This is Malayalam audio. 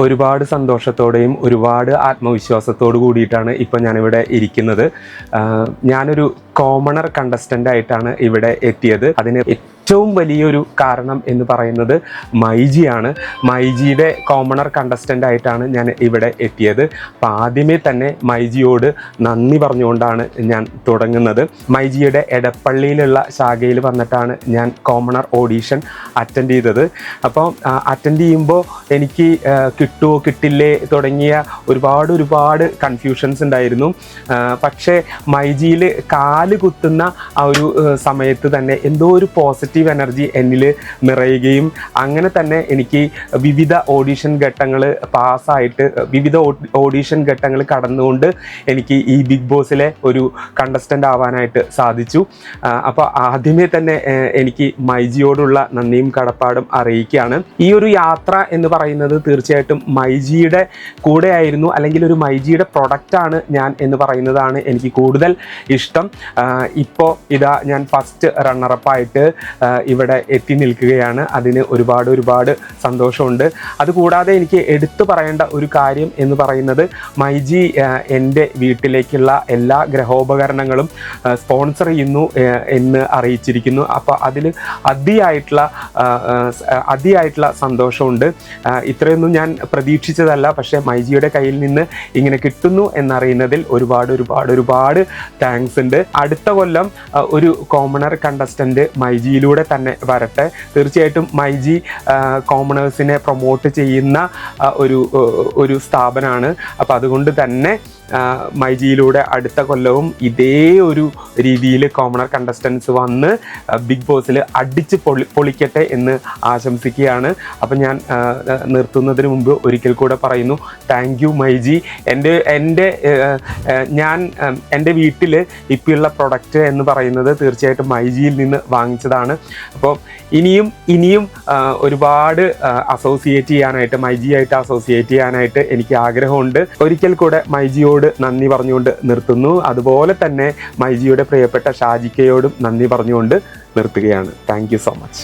ഒരുപാട് സന്തോഷത്തോടെയും ഒരുപാട് ആത്മവിശ്വാസത്തോടു കൂടിയിട്ടാണ് ഇപ്പോൾ ഞാനിവിടെ ഇരിക്കുന്നത്. ഞാനൊരു കോമണർ കണ്ടസ്റ്റൻ്റ് ആയിട്ടാണ് ഇവിടെ എത്തിയത്. അതിന് ഏറ്റവും വലിയൊരു കാരണം എന്ന് പറയുന്നത് മൈജിയാണ്. മൈജിയുടെ കോമണർ കണ്ടസ്റ്റൻ്റ് ആയിട്ടാണ് ഞാൻ ഇവിടെ എത്തിയത്. അപ്പോൾ ആദ്യമേ തന്നെ മൈജിയോട് നന്ദി പറഞ്ഞുകൊണ്ടാണ് ഞാൻ തുടങ്ങുന്നത്. മൈജിയുടെ എടപ്പള്ളിയിലുള്ള ശാഖയിൽ വന്നിട്ടാണ് ഞാൻ കോമണർ ഓഡീഷൻ അറ്റൻഡ് ചെയ്തത്. അപ്പോൾ അറ്റൻഡ് ചെയ്യുമ്പോൾ എനിക്ക് കിട്ടുമോ കിട്ടില്ലേ തുടങ്ങിയ ഒരുപാട് കൺഫ്യൂഷൻസ് ഉണ്ടായിരുന്നു. പക്ഷേ മൈജിയിൽ കാല് കുത്തുന്ന ആ ഒരു സമയത്ത് തന്നെ എന്തോ ഒരു പോസിറ്റീവ് എനർജി എന്നിൽ നിറയുകയും അങ്ങനെ തന്നെ എനിക്ക് വിവിധ ഓഡീഷൻ ഘട്ടങ്ങൾ പാസ്സായിട്ട് വിവിധ ഓഡീഷൻ ഘട്ടങ്ങൾ കടന്നുകൊണ്ട് എനിക്ക് ഈ ബിഗ് ബോസിലെ ഒരു കണ്ടസ്റ്റൻ്റ് ആവാനായിട്ട് സാധിച്ചു. അപ്പോൾ ആദ്യമേ തന്നെ എനിക്ക് മൈജിയോടുള്ള നന്ദിയും കടപ്പാടും അറിയിക്കുകയാണ്. ഈ ഒരു യാത്ര എന്ന് പറയുന്നത് തീർച്ചയായിട്ടും മൈജിയുടെ കൂടെ ആയിരുന്നു, അല്ലെങ്കിൽ ഒരു മൈജിയുടെ പ്രൊഡക്റ്റാണ് ഞാൻ എന്ന് പറയുന്നതാണ് എനിക്ക് കൂടുതൽ ഇഷ്ടം. ഇപ്പോൾ ഇതാ ഞാൻ ഫസ്റ്റ് റണ്ണറപ്പായിട്ട് ഇവിടെ എത്തി നിൽക്കുകയാണ്. അതിന് ഒരുപാട് സന്തോഷമുണ്ട്. അതുകൂടാതെ എനിക്ക് എടുത്തു പറയേണ്ട ഒരു കാര്യം എന്ന് പറയുന്നത് മൈജി എൻ്റെ വീട്ടിലേക്കുള്ള എല്ലാ ഗ്രഹോപകരണങ്ങളും സ്പോൺസർ ചെയ്യുന്നു എന്ന് അറിയിച്ചിരിക്കുന്നു. അപ്പോൾ അതിൽ അതിയായിട്ടുള്ള സന്തോഷമുണ്ട്. ഇത്രയൊന്നും ഞാൻ പ്രതീക്ഷിച്ചതല്ല. പക്ഷേ മൈജിയുടെ കയ്യിൽ നിന്ന് ഇങ്ങനെ കിട്ടുന്നു എന്നറിയുന്നതിൽ ഒരുപാട് താങ്ക്സ് ഉണ്ട്. അടുത്ത കൊല്ലം ഒരു കോമണർ കണ്ടസ്റ്റൻ്റ് മൈജിയിലൂടെ തന്നെ വരട്ടെ. തീർച്ചയായിട്ടും മൈജി കോമണേഴ്സിനെ പ്രൊമോട്ട് ചെയ്യുന്ന ഒരു സ്ഥാപനമാണ്. അപ്പോൾ അതുകൊണ്ട് തന്നെ മൈജിയിലൂടെ അടുത്ത കൊല്ലവും ഇതേ ഒരു രീതിയിൽ കോമണർ കണ്ടസ്റ്റൻസ് വന്ന് ബിഗ് ബോസിൽ അടിച്ച് പൊളിക്കട്ടെ എന്ന് ആശംസിക്കുകയാണ്. അപ്പം ഞാൻ നിർത്തുന്നതിന് മുമ്പ് ഒരിക്കൽ കൂടെ പറയുന്നു, താങ്ക് യു മൈജി. ഞാൻ എൻ്റെ വീട്ടിൽ ഇപ്പോഴുള്ള പ്രൊഡക്റ്റ് എന്ന് പറയുന്നത് തീർച്ചയായിട്ടും മൈജിയിൽ നിന്ന് വാങ്ങിച്ചതാണ്. അപ്പോൾ ഇനിയും ഒരുപാട് അസോസിയേറ്റ് ചെയ്യാനായിട്ട് മൈജിയായിട്ട് അസോസിയേറ്റ് ചെയ്യാനായിട്ട് എനിക്ക് ആഗ്രഹമുണ്ട്. ഒരിക്കൽ കൂടെ മൈജിയോട് നന്ദി പറഞ്ഞുകൊണ്ട് നിർത്തുന്നു. അതുപോലെ തന്നെ മൈജിയുടെ പ്രിയപ്പെട്ട ഷാജിക്കയോടും നന്ദി പറഞ്ഞുകൊണ്ട് നിർത്തുകയാണ്. Thank you so much.